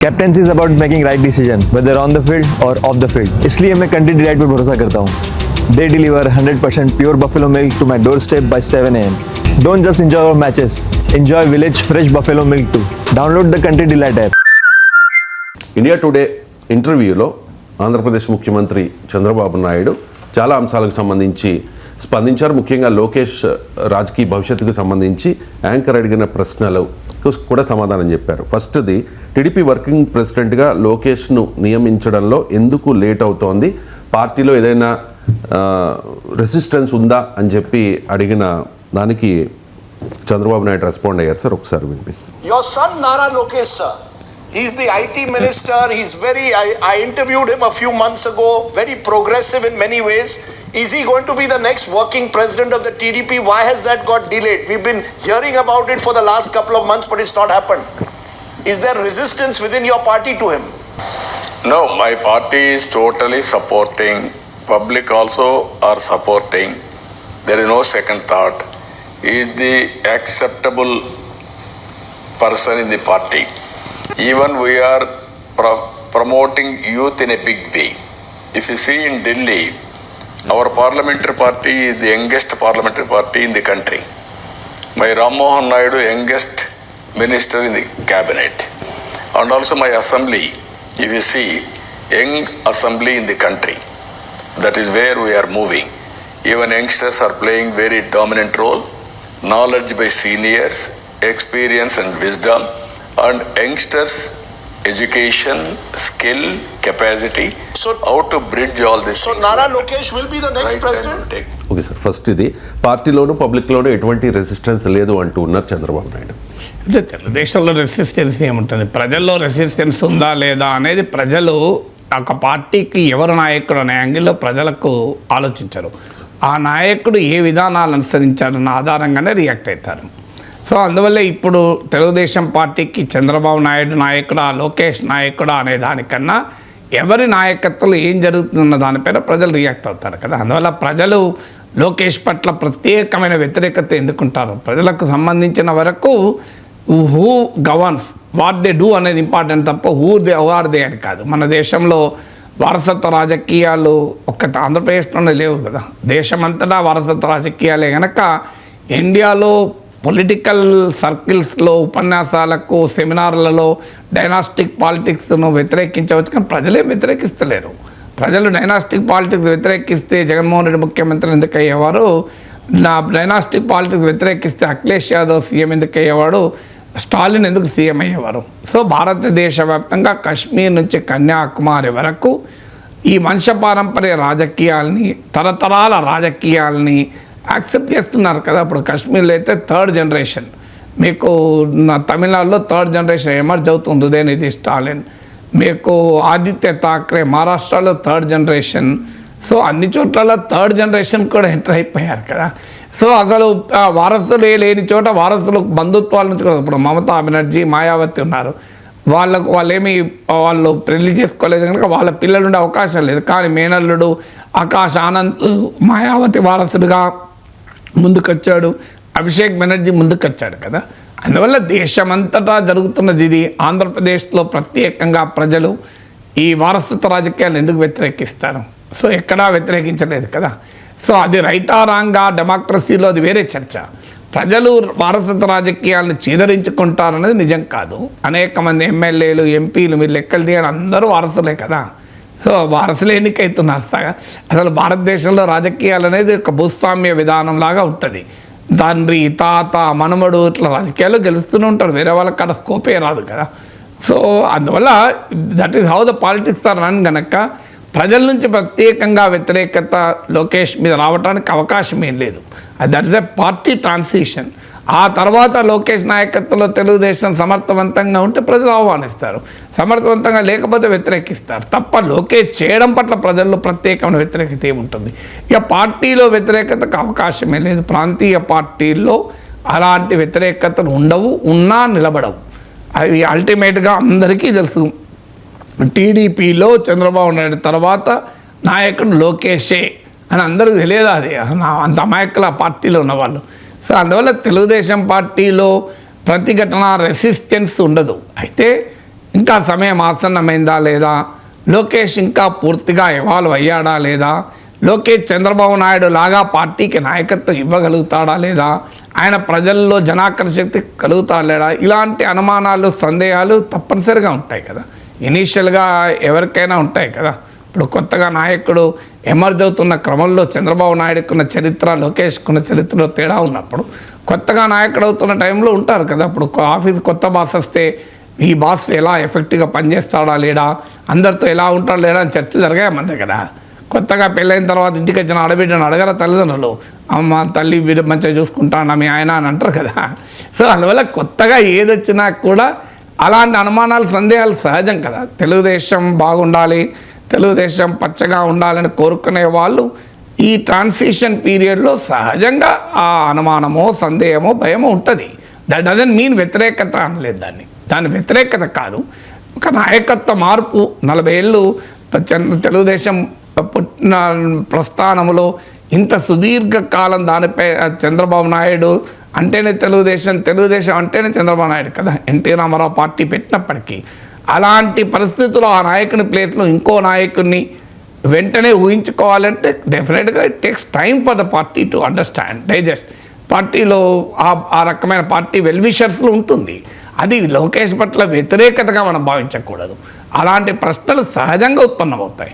Captaincy is about making right decision whether on the field or off the field. इसलिए मैं country delight पर भरोसा करता हूँ। They deliver 100% pure buffalo milk to my doorstep by 7 AM। Don't just enjoy our matches, enjoy village fresh buffalo milk too. Download the Country Delight app. India today ఇంటర్వ్యూలో ఆంధ్రప్రదేశ్ ముఖ్యమంత్రి చంద్రబాబు నాయుడు చాలా అంశాలకు సంబంధించి స్పందించారు. ముఖ్యంగా లోకేష్ రాజకీయ భవిష్యత్తుకు సంబంధించి యాంకర్ అడిగిన ప్రశ్నలు కూడా సమాధానం చెప్పారు. ఫస్ట్ది, టీడీపీ వర్కింగ్ ప్రెసిడెంట్గా లోకేష్ను నియమించడంలో ఎందుకు లేట్ అవుతోంది, పార్టీలో ఏదైనా రెసిస్టెన్స్ ఉందా అని చెప్పి అడిగిన దానికి చంద్రబాబు నాయుడు రెస్పాండ్ అయ్యారు. సార్ ఒకసారి వినిపిస్తాం. Your son Nara Lokesh sir, he's the IT minister. He's I interviewed him a few months ago, very progressive in many ways. Is he going to be the next working president of the TDP? Why has that got delayed? We've been hearing about it for the last couple of months, but it's not happened. Is there resistance within your party to him? No, my party is totally supporting. Public also are supporting. There is no second thought. He is the acceptable person in the party. Even we are promoting youth in a big way. If you see in Delhi, our parliamentary party is the youngest parliamentary party in the country. My Ram Mohan Naidu, youngest minister in the cabinet. And also my assembly, if you see, young assembly in the country. That is where we are moving. Even youngsters are playing very dominant role. Knowledge by seniors, experience and wisdom, and youngsters education, skill, capacity. So how to bridge all this. So Nara Lokesh will be the next president? Okay sir, first ఇది పార్టీలోను పబ్లిక్లోను ఎటువంటి resistance లేదు అంటూ ఉన్నారు చంద్రబాబు నాయుడు. అంటే తెలుగుదేశంలో resistance ఏముంటుంది, ప్రజల్లో resistance ఉందా లేదా అనేది ప్రజలు ఒక పార్టీకి ఎవరు నాయకుడు అనే యాంగిల్లో ప్రజలకు ఆలోచించరు. ఆ నాయకుడు ఏ విధానాలు అనుసరించారన్న ఆధారంగానే రియాక్ట్ అవుతారు. సో అందువల్ల ఇప్పుడు తెలుగుదేశం పార్టీకి చంద్రబాబు నాయుడు నాయకుడా, లోకేష్ నాయకుడా అనే దానికన్నా ఎవరి నాయకత్వంలో ఏం జరుగుతుందన్న దానిపైన ప్రజలు రియాక్ట్ అవుతారు కదా. అందువల్ల ప్రజలు లోకేష్ పట్ల ప్రత్యేకమైన వ్యతిరేకత ఎందుకుంటారు, ప్రజలకు సంబంధించిన వరకు who governs what they do అనేది ఇంపార్టెంట్ తప్ప హూ ఆర్ దే అని కాదు. మన దేశంలో వారసత్వ రాజకీయాలు ఒక్క ఆంధ్రప్రదేశ్లోనే లేవు కదా, దేశమంతటా వారసత్వ రాజకీయాలే కనుక ఇండియాలో పొలిటికల్ సర్కిల్స్లో ఉపన్యాసాలకు సెమినార్లలో డైనాస్టిక్ పాలిటిక్స్ను వ్యతిరేకించవచ్చు, కానీ ప్రజలే వ్యతిరేకిస్తలేరు. ప్రజలు డైనాస్టిక్ పాలిటిక్స్ వ్యతిరేకిస్తే జగన్మోహన్ రెడ్డి ముఖ్యమంత్రి ఎందుకు అయ్యేవారు, డైనాస్టిక్ పాలిటిక్స్ వ్యతిరేకిస్తే అఖిలేష్ యాదవ్ సీఎం ఎందుకు అయ్యేవాడు, స్టాలిన్ ఎందుకు సీఎం అయ్యేవారు. సో భారతదేశ వ్యాప్తంగా కశ్మీర్ నుంచి కన్యాకుమారి వరకు ఈ వంశపారంపర్య రాజకీయాల్ని, తరతరాల రాజకీయాల్ని యాక్సెప్ట్ చేస్తున్నారు కదా. ఇప్పుడు కాశ్మీర్లో అయితే 3rd జనరేషన్, మీకు తమిళనాడులో 3rd జనరేషన్ ఎమర్జ్ అవుతుంది, ఉదయనిధి స్టాలిన్. మీకు ఆదిత్య ఠాక్రే మహారాష్ట్రలో 3rd జనరేషన్. సో అన్ని చోట్ల 3rd జనరేషన్ కూడా ఎంటర్ అయిపోయారు కదా. సో అసలు వారసులు లేని చోట వారసులు బంధుత్వాల నుంచి కూడా, ఇప్పుడు మమతా బెనర్జీ, మాయావతి ఉన్నారు, వాళ్ళు పెళ్లి చేసుకోలేదు కనుక వాళ్ళ పిల్లలు ఉండే అవకాశం లేదు. కానీ మేనల్లుడు ఆకాష్ ఆనంద్ మాయావతి వారసుడుగా ముందుకొచ్చాడు, అభిషేక్ బెనర్జీ ముందుకొచ్చాడు కదా. అందువల్ల దేశమంతటా జరుగుతున్నది ఇది. ఆంధ్రప్రదేశ్లో ప్రత్యేకంగా ప్రజలు ఈ వారసత్వ రాజకీయాలు ఎందుకు వ్యతిరేకిస్తారు, సో ఎక్కడా వ్యతిరేకించలేదు కదా. సో అది రైటా రాంగా డెమోక్రసీలో అది వేరే చర్చ. ప్రజలు వారసత్వ రాజకీయాలను చీదరించుకుంటారనేది నిజం కాదు. అనేక మంది ఎమ్మెల్యేలు, ఎంపీలు, మీరు లెక్కలు తీయడం అందరూ వారసులే కదా. సో వారసులు ఎన్నికవుతున్నారు. అసలు భారతదేశంలో రాజకీయాలు అనేది ఒక భూస్వామ్య విధానం లాగా ఉంటుంది. తండ్రి, తాత, మనమడు ఇట్లా రాజకీయాలు గెలుస్తూనే ఉంటారు, వేరే వాళ్ళకి అక్కడ స్కోపే రాదు కదా. సో అందువల్ల that is how the politics are run. కనుక ప్రజల నుంచి ప్రత్యేకంగా వ్యతిరేకత లోకేష్ మీద రావడానికి అవకాశం ఏం లేదు. That is a party transition. ఆ తర్వాత లోకేష్ నాయకత్వంలో తెలుగుదేశం సమర్థవంతంగా ఉంటే ప్రజలు ఆహ్వానిస్తారు, సమర్థవంతంగా లేకపోతే వ్యతిరేకిస్తారు తప్ప లోకేష్ చేయడం పట్ల ప్రజల్లో ప్రత్యేకమైన వ్యతిరేకత ఏముంటుంది. ఇక పార్టీలో వ్యతిరేకతకు అవకాశమే లేదు. ప్రాంతీయ పార్టీల్లో అలాంటి వ్యతిరేకతలు ఉండవు, ఉన్నా నిలబడవు. అవి అల్టిమేట్గా అందరికీ తెలుసు. టీడీపీలో చంద్రబాబు నాయుడు తర్వాత నాయకుడు లోకేషే అని అందరికీ తెలియదు. అది అంత అమాయకుల పార్టీలో ఉన్నవాళ్ళు. సో అందువల్ల తెలుగుదేశం పార్టీలో ప్రతిఘటన రెసిస్టెన్స్ ఉండదు. అయితే ఇంకా సమయం ఆసన్నమైందా లేదా, లోకేష్ ఇంకా పూర్తిగా ఎవాల్వ్ అయ్యాడా లేదా, లోకేష్ చంద్రబాబు నాయుడు లాగా పార్టీకి నాయకత్వం ఇవ్వగలుగుతాడా లేదా, ఆయన ప్రజల్లో జనాకర్షక్తి కలుగుతాడా లేదా, ఇలాంటి అనుమానాలు సందేహాలు తప్పనిసరిగా ఉంటాయి కదా. ఇనీషియల్గా ఎవరికైనా ఉంటాయి కదా. ఇప్పుడు కొత్తగా నాయకుడు ఎమర్జ్ అవుతున్న క్రమంలో చంద్రబాబు నాయుడుకున్న చరిత్ర లోకేష్కున్న చరిత్రలో తేడా ఉన్నప్పుడు కొత్తగా నాయకుడు అవుతున్న టైంలో ఉంటారు కదా. ఇప్పుడు ఆఫీస్ కొత్త బాస్ వస్తే ఈ బాస్ ఎలా ఎఫెక్టివ్గా పనిచేస్తాడా లేడా, అందరితో ఎలా ఉంటాడా లేడా అని చర్చలు జరిగాయి మన దగ్గర. కొత్తగా పెళ్ళైన తర్వాత ఇంటికి వచ్చిన ఆడబిడ్డను అడగర తల్లిదండ్రులు, అమ్మ తల్లి వీడు మంచిగా చూసుకుంటాను మీ ఆయన అని అంటారు కదా. సో అందువల్ల కొత్తగా ఏది వచ్చినా కూడా అలాంటి అనుమానాలు సందేహాలు సహజం కదా. తెలుగుదేశం బాగుండాలి, తెలుగుదేశం పచ్చగా ఉండాలని కోరుకునే వాళ్ళు ఈ ట్రాన్సిషన్ పీరియడ్లో సహజంగా ఆ అనుమానమో సందేహమో భయమో ఉంటుంది. దట్ డజంట్ మీన్ వ్యతిరేకత అనలేదు దాని వ్యతిరేకత కాదు. ఒక నాయకత్వ మార్పు 40 ఏళ్ళు తెలుగుదేశం పుట్టిన ప్రస్థానంలో ఇంత సుదీర్ఘ కాలం దానిపై చంద్రబాబు నాయుడు అంటేనే తెలుగుదేశం అంటేనే చంద్రబాబు నాయుడు కదా. ఎన్టీ రామారావు పార్టీ పెట్టినప్పటికీ అలాంటి పరిస్థితుల్లో ఆ నాయకుని ప్లేస్లో ఇంకో నాయకుడిని వెంటనే ఊహించుకోవాలంటే డెఫినెట్గా it takes time for the party to understand digest. పార్టీలో ఆ రకమైన పార్టీ వెల్విషర్స్లో ఉంటుంది. అది లోకేష్ పట్ల వ్యతిరేకతగా మనం భావించకూడదు. అలాంటి ప్రశ్నలు సహజంగా ఉత్పన్నమవుతాయి.